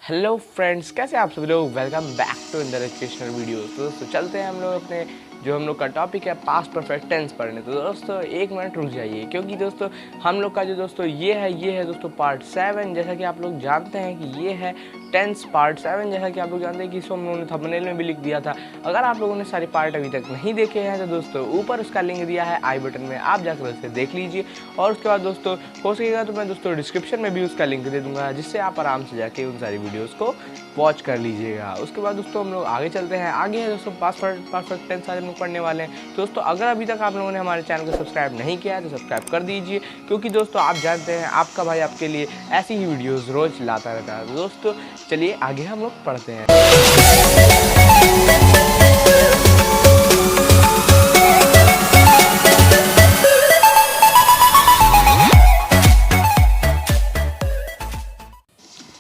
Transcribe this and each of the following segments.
Hello friends, कैसे आप सभी लोग। Welcome back to in the educational videos. तो दोस्तों चलते हैं हम लोग अपने जो हम लोग का टॉपिक है पास्ट परफेक्ट टेंस पढ़ने। तो दोस्तों एक मिनट रुक जाइए, क्योंकि दोस्तों हम लोग का जो दोस्तों ये है दोस्तों पार्ट 7। जैसा कि आप लोग जानते हैं कि ये है टेंस पार्ट 7। जैसा कि आप लोग जानते हैं कि इसको हम लोगों ने थंबनेल में भी लिख दिया था। अगर आप लोगों ने सारे पार्ट अभी तक नहीं देखे हैं तो दोस्तों ऊपर उसका लिंक दिया है आई बटन में, आप जाकर उसे देख लीजिए। और उसके बाद दोस्तों हो सकेगा तो मैं दोस्तों डिस्क्रिप्शन में भी उसका लिंक दे दूंगा, जिससे आप आराम से जाके उन सारी वीडियोज़ को वॉच कर लीजिएगा। उसके बाद दोस्तों हम लोग आगे चलते हैं। आगे है दोस्तों पास्ट परफेक्ट टेंस आज हम लोग पढ़ने वाले हैं। दोस्तों अगर अभी तक आप लोगों ने हमारे चैनल को सब्सक्राइब नहीं किया है तो सब्सक्राइब कर दीजिए, क्योंकि दोस्तों आप जानते हैं आपका भाई आपके लिए ऐसी ही वीडियोज़ रोज़ लाता रहता है। तो दोस्तों चलिए आगे हम लोग पढ़ते हैं।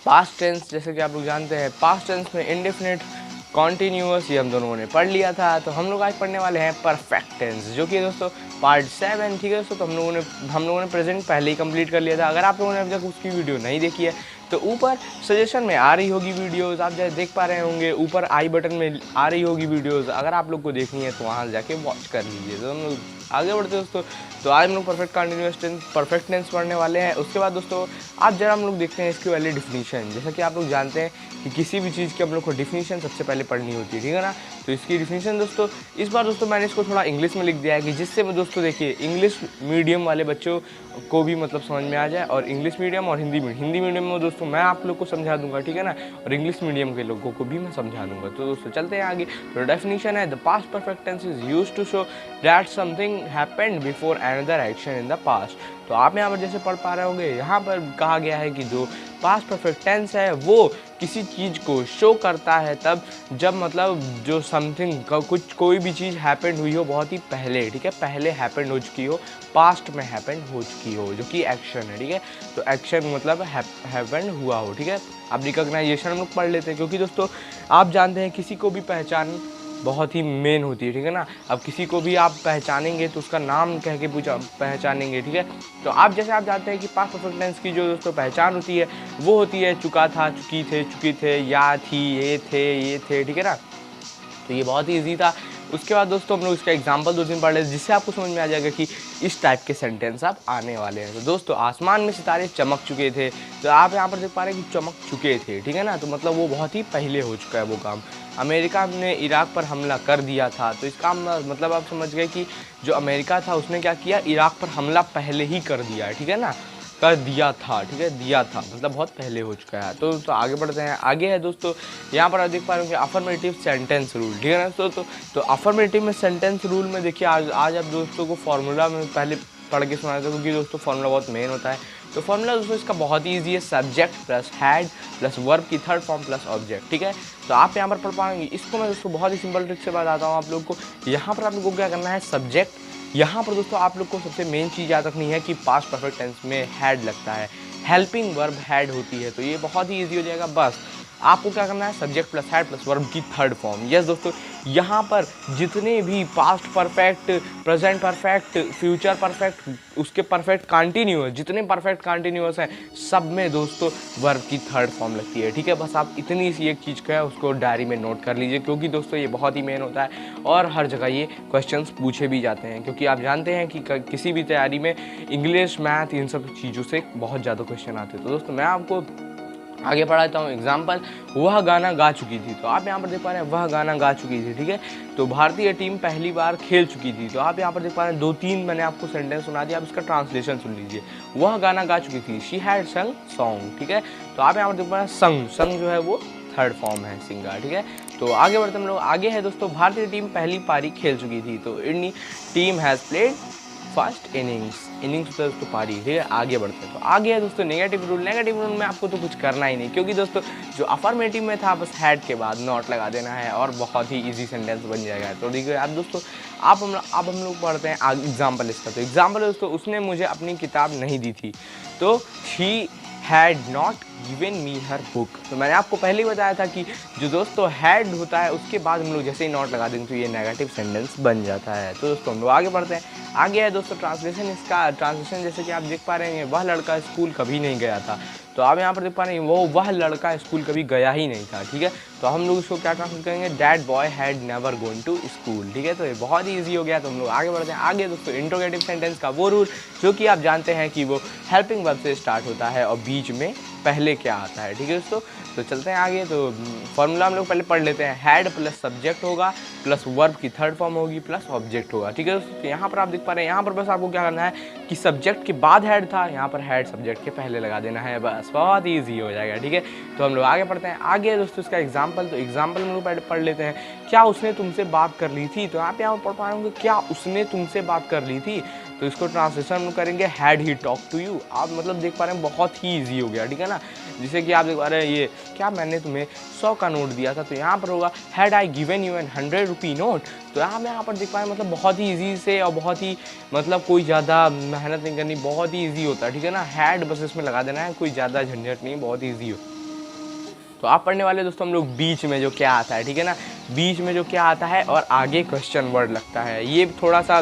पास्ट टेंस, जैसे कि आप लोग जानते हैं पास्ट टेंस में इंडेफिनिट, कॉन्टीन्यूअस, ये हम दोनों ने पढ़ लिया था। तो हम लोग आज पढ़ने वाले हैं परफेक्ट टेंस, जो कि दोस्तों पार्ट 7। ठीक है दोस्तों, तो हम लोगों ने प्रेजेंट पहले ही कंप्लीट कर लिया था। अगर आप लोगों ने अभी तक उसकी वीडियो नहीं देखी है तो ऊपर सजेशन में आ रही होगी वीडियोज़, आप जैसे देख पा रहे होंगे ऊपर आई बटन में आ रही होगी वीडियोज़। अगर आप लोग को देखनी है तो वहाँ जाके वॉच कर लीजिए। तो हम लोग आगे बढ़ते हैं दोस्तों। तो आज हम लोग perfect continuous tense, perfect tense पढ़ने वाले हैं। उसके बाद दोस्तों आप जरा हम लोग देखते हैं इसकी वाली डिफिनीशन। जैसा कि आप लोग जानते हैं कि किसी भी चीज़ की हम लोग को डिफिनीशन सबसे पहले पढ़नी होती है, ठीक है ना। तो इसकी डिफिनीशन दोस्तों इस बार दोस्तों मैंने इसको थोड़ा इंग्लिश में लिख दिया है, कि जिससे मैं दोस्तों देखिए इंग्लिश मीडियम वाले बच्चों को भी मतलब समझ में आ जाए, और इंग्लिश मीडियम और हिंदी मीडियम में दोस्तों मैं आप लोग को समझा दूंगा, ठीक है ना, और इंग्लिश मीडियम के लोगों को भी मैं समझा दूंगा। तो दोस्तों चलते हैं आगे। तो डेफिनेशन है the past perfect tense is used to show that something happened before another action in the past. तो आप यहाँ पर जैसे पढ़ पा रहे होंगे, यहाँ पर कहा गया है कि जो पास्ट परफेक्ट टेंस है वो किसी चीज़ को शो करता है तब जब मतलब जो समथिंग कोई भी चीज़ हैपेंड हुई हो बहुत ही पहले, ठीक है, पहले हैपेंड हो चुकी हो, पास्ट में हैपेंड हो चुकी हो, जो कि एक्शन है, ठीक है। तो एक्शन मतलब हैपेंड हुआ हो, ठीक है। अब रिकॉग्नाइजेशन हम लोग पढ़ लेते हैं, क्योंकि दोस्तों आप जानते हैं किसी को भी पहचान बहुत ही मेन होती है, ठीक है ना। अब किसी को भी आप पहचानेंगे तो उसका नाम कह के पहचानेंगे, ठीक है। तो आप जैसे आप जानते हैं कि पास्ट परफेक्ट टेंस की जो दोस्तों पहचान होती है वो होती है चुका था, चुकी थे, या थी, ये थे, ठीक है ना। तो ये बहुत ही ईजी था। उसके बाद दोस्तों हम लोग इसका एग्जाम्पल 2-3 पढ़ लेते, जिससे आपको समझ में आ जाएगा कि इस टाइप के सेंटेंस आप आने वाले हैं। तो दोस्तों आसमान में सितारे चमक चुके थे, तो आप यहाँ पर देख पा रहे हैं कि चमक चुके थे, ठीक है ना। तो मतलब वो बहुत ही पहले हो चुका है वो काम। अमेरिका ने इराक पर हमला कर दिया था, तो इसका मतलब आप समझ गए कि जो अमेरिका था उसने क्या किया, इराक पर हमला पहले ही कर दिया है, ठीक है ना, कर दिया था, ठीक है, दिया था मतलब बहुत पहले हो चुका है। तो आगे बढ़ते हैं। आगे है दोस्तों यहाँ पर आप देख पा रहे हो कि अफर्मेटिव सेंटेंस रूल, ठीक है ना। तो अफर्मेटिव में सेंटेंस रूल में देखिए आज आप दोस्तों को फार्मूला में पहले पढ़ के सुनाया था, क्योंकि दोस्तों फार्मूला बहुत मेन होता है। तो फार्मूला दोस्तों इसका बहुत ही ईजी है, subject plus had plus verb की थर्ड फॉर्म प्लस ऑब्जेक्ट, ठीक है। तो आप यहाँ पर पढ़ पाएंगे। इसको मैं दोस्तों बहुत ही सिंपल ट्रिक से बताता हूँ आप लोग को। यहाँ पर आप लोग को क्या करना है, सब्जेक्ट, यहाँ पर दोस्तों आप लोग को सबसे मेन चीज़ याद रखनी है कि पास्ट परफेक्ट टेंस में हैड लगता है, हेल्पिंग वर्ब हैड होती है। तो ये बहुत ही ईजी हो जाएगा। बस आपको क्या करना है, subject plus had plus verb की थर्ड फॉर्म। यस दोस्तों, यहाँ पर जितने भी past perfect, present perfect, future perfect, उसके परफेक्ट कंटिन्यूअस, जितने परफेक्ट कंटिन्यूअस हैं सब में दोस्तों वर्ब की थर्ड फॉर्म लगती है, ठीक है। बस आप इतनी सी एक चीज़ का है उसको डायरी में नोट कर लीजिए, क्योंकि दोस्तों ये बहुत ही मेन होता है और हर जगह ये क्वेश्चंस पूछे भी जाते हैं, क्योंकि आप जानते हैं कि किसी भी तैयारी में इंग्लिश, मैथ, इन सब चीज़ों से बहुत ज़्यादा क्वेश्चन आते हैं। तो दोस्तों मैं आपको आगे पढ़ाता हूँ एग्जाम्पल। वह गाना गा चुकी थी, तो आप यहाँ पर देख पा रहे हैं वह गाना गा चुकी थी, ठीक है। तो भारतीय टीम पहली बार खेल चुकी थी, तो आप यहाँ पर देख पा रहे हैं 2-3 मैंने आपको सेंटेंस सुना दिया। आप इसका ट्रांसलेशन सुन लीजिए। वह गाना गा चुकी थी, शी हैड संग सॉन्ग, ठीक है। तो आप यहाँ पर देख पा रहे हैं संग जो है वो थर्ड फॉर्म है, सिंगा, ठीक है। तो आगे बढ़ते हम लोग। आगे है दोस्तों भारतीय टीम पहली पारी खेल चुकी थी, तो Indian team has played first innings दोस्तों पारी, ठीक है। आगे बढ़ते हैं। तो आगे है दोस्तों नेगेटिव रूल में आपको तो कुछ करना ही नहीं, क्योंकि दोस्तों जो अफर्मेटिव में था बस हैड के बाद नॉट लगा देना है और बहुत ही इजी सेंटेंस बन जाएगा। तो देखिए आप दोस्तों अब हम लोग पढ़ते हैं एग्जाम्पल इसका। तो एग्जाम्पल दोस्तों, उसने मुझे अपनी किताब नहीं दी थी, तो she had not given me her book. तो मैंने आपको पहले ही बताया था कि जो दोस्तों हैड होता है उसके बाद हम लोग जैसे ही नॉट लगा देंगे तो ये नेगेटिव सेंटेंस बन जाता है। तो दोस्तों हम लोग आगे बढ़ते हैं। आगे है दोस्तों ट्रांसलेशन। इसका ट्रांसलेशन जैसे कि आप देख पा रहे हैं, वह लड़का स्कूल कभी नहीं गया था। तो आप यहाँ पर देख पा रहे हैं वह लड़का स्कूल कभी गया ही नहीं था। ठीक है, तो हम लोग इसको क्या ट्रांसलेट करेंगे, that boy had never gone to school. ठीक है, तो ये बहुत ही ईजी हो गया। तो हम लोग आगे बढ़ते हैं। आगे दोस्तों इंट्रोगेटिव सेंटेंस का वो रूल जो कि आप जानते हैं कि वो हेल्पिंग वर्ब से स्टार्ट होता है और बीच में पहले क्या आता है। ठीक है दोस्तों, तो चलते हैं आगे। तो फॉर्मूला हम लोग पहले पढ़ लेते हैं। हैड प्लस सब्जेक्ट होगा प्लस वर्ब की थर्ड फॉर्म होगी प्लस ऑब्जेक्ट होगा। ठीक है दोस्तों, तो यहाँ पर आप देख पा रहे हैं, यहाँ पर बस आपको क्या करना है कि सब्जेक्ट के बाद हैड था, यहाँ पर हैड सब्जेक्ट के पहले लगा देना है, बस बहुत ईजी हो जाएगा। ठीक है, तो हम लोग आगे पढ़ते हैं। आगे दोस्तों इसका एग्जाम्पल, तो एग्जाम्पल हम लोग पढ़ लेते हैं। क्या उसने तुमसे बात कर ली थी, तो आप यहाँ पढ़ पा रहे होंगे क्या उसने तुमसे बात कर ली थी, तो इसको ट्रांसलेशन हम करेंगे had he talk to you. आप मतलब देख पा रहे हैं बहुत ही ईजी हो गया। ठीक है ना, जैसे कि आप देख पा रहे हैं ये क्या मैंने तुम्हें 100 का नोट दिया था, तो यहाँ पर होगा had I given you an 100 rupee note. तो यहाँ पर देख पा रहे हैं मतलब बहुत ही ईजी से और बहुत ही मतलब कोई ज़्यादा मेहनत नहीं करनी, बहुत ही ईजी होता है। ठीक है ना, हैड बस इसमें लगा देना है, कोई ज़्यादा झंझट नहीं, बहुत ईजी हो। तो आप पढ़ने वाले दोस्तों हम लोग बीच में जो क्या आता है, ठीक है ना, बीच में जो क्या आता है और आगे क्वेश्चन वर्ड लगता है, ये थोड़ा सा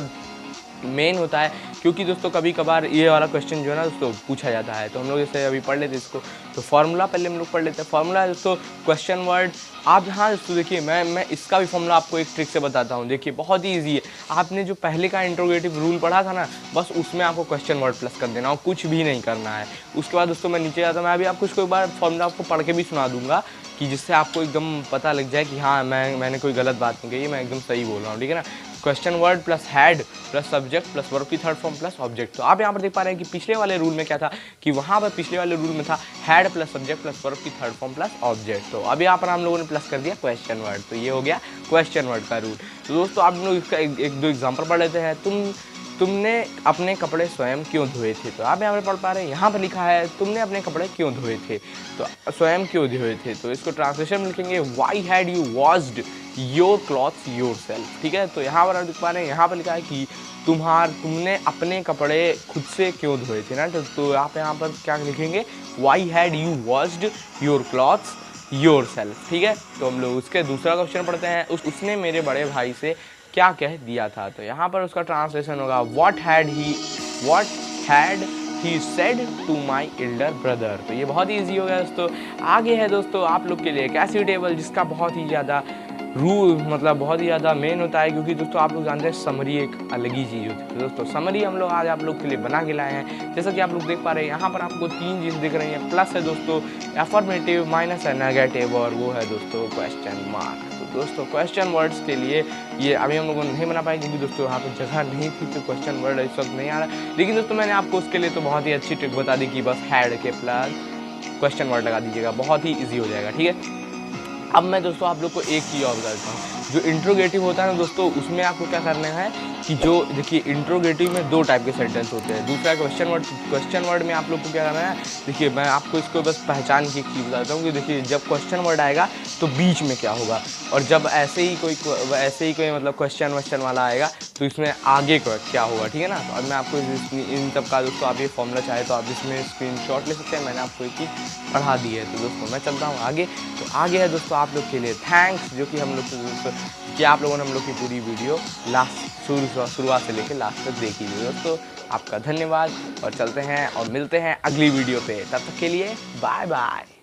मेन होता है, क्योंकि दोस्तों कभी कभार ये वाला क्वेश्चन जो है ना दोस्तों पूछा जाता है। तो हम लोग जैसे अभी पढ़ लेते हैं इसको। तो फार्मूला पहले हम लोग पढ़ लेते हैं। फार्मूला है दोस्तों क्वेश्चन वर्ड। आप यहाँ दोस्तों देखिए, मैं इसका भी फार्मूला आपको एक ट्रिक से बताता हूँ। देखिए बहुत ही ईजी है। आपने जो पहले का इंट्रोगेटिव रूल पढ़ा था ना, बस उसमें आपको क्वेश्चन वर्ड प्लस कर देना और कुछ भी नहीं करना है। उसके बाद दोस्तों मैं नीचे आता हूँ, मैं अभी आपको इसको एक बार फार्मूला आपको पढ़ के भी सुना दूंगा कि जिससे आपको एकदम पता लग जाए कि हाँ मैंने कोई गलत बात नहीं कही, मैं एकदम सही बोल रहा हूँ। ठीक है ना, question word plus had plus subject plus verb की थर्ड फॉर्म प्लस ऑब्जेक्ट। तो आप यहाँ पर देख पा रहे हैं कि पिछले वाले रूल में क्या था कि वहाँ पर पिछले वाले रूल में था had plus subject plus verb की थर्ड फॉर्म प्लस ऑब्जेक्ट। तो अब यहाँ पर हम लोगों ने प्लस कर दिया क्वेश्चन वर्ड, तो ये हो गया क्वेश्चन वर्ड का रूल। तो दोस्तों आप लोग इसका एक दो एग्जाम्पल पढ़ लेते हैं। तुमने अपने कपड़े स्वयं क्यों धोए थे, तो आप यहाँ पर पढ़ पा रहे हैं, यहाँ पर लिखा है तुमने अपने कपड़े क्यों धोए थे, तो स्वयं क्यों धोए थे, तो इसको ट्रांसलेशन में लिखेंगे why had you washed your clothes yourself. ठीक है, तो यहाँ पर आप देख पा रहे हैं, यहाँ पर लिखा है कि तुमने अपने कपड़े खुद से क्यों धोए थे ना, तो आप यहाँ पर क्या लिखेंगे why had you washed your clothes yourself. ठीक है, तो हम लोग उसके दूसरा क्वेश्चन पढ़ते हैं। उसने मेरे बड़े भाई से क्या कह दिया था, तो यहाँ पर उसका ट्रांसलेशन होगा what had he said to my elder brother. तो ये बहुत ही ईजी हो गया दोस्तों। आगे है दोस्तों आप लोग के लिए एक ऐसी टेबल जिसका बहुत ही ज़्यादा रूल मतलब बहुत ही ज़्यादा मेन होता है, क्योंकि दोस्तों आप लोग जानते हैं समरी एक अलग ही चीज़ होती है। तो दोस्तों समरी हम लोग आज आप लोग के लिए बना के लाए हैं। जैसा कि आप लोग देख पा रहे हैं, यहाँ पर आपको तीन चीज़ दिख रही हैं, प्लस है दोस्तों अफर्मेटिव, माइनस है नेगेटिव और वो है दोस्तों क्वेश्चन मार्क। तो दोस्तों क्वेश्चन वर्ड्स के लिए ये अभी हम लोगों ने नहीं बना पाए, क्योंकि दोस्तों यहाँ पर जगह नहीं थी, तो क्वेश्चन वर्ड इस वक्त नहीं आ रहा। लेकिन दोस्तों मैंने आपको उसके लिए तो बहुत ही अच्छी ट्रिक बता दी कि बस हैड के प्लस क्वेश्चन वर्ड लगा दीजिएगा, बहुत ही ईजी हो जाएगा। ठीक है, अब मैं दोस्तों आप लोग को एक चीज़ और बताता हूँ। जो इंट्रोगेटिव होता है ना दोस्तों, उसमें आपको क्या करना है कि जो देखिए इंट्रोगेटिव में दो टाइप के सेंटेंस होते हैं। दूसरा क्वेश्चन वर्ड में आप लोग को क्या करना है, देखिए मैं आपको इसको बस पहचान की चीज़ बताता हूँ कि देखिए जब क्वेश्चन वर्ड आएगा तो बीच में क्या होगा, और जब ऐसे ही कोई मतलब क्वेश्चन वाला आएगा तो इसमें आगे क्या होगा। ठीक है ना, तो अब मैं आपको इन सब का दोस्तों आप ये फॉर्मूला चाहे तो आप इसमें स्क्रीनशॉट ले सकते हैं, मैंने आपको एक चीज़ पढ़ा दी है। तो दोस्तों मैं चलता हूँ आगे। तो आगे है दोस्तों आप लोग के लिए थैंक्स, जो कि हम लोग दोस्तों कि आप लोगों ने हम लोग की पूरी वीडियो शुरुआत से लेकर लास्ट तक देखी थी। दोस्तों आपका धन्यवाद, और चलते हैं और मिलते हैं अगली वीडियो पे, तब तक के लिए बाय बाय।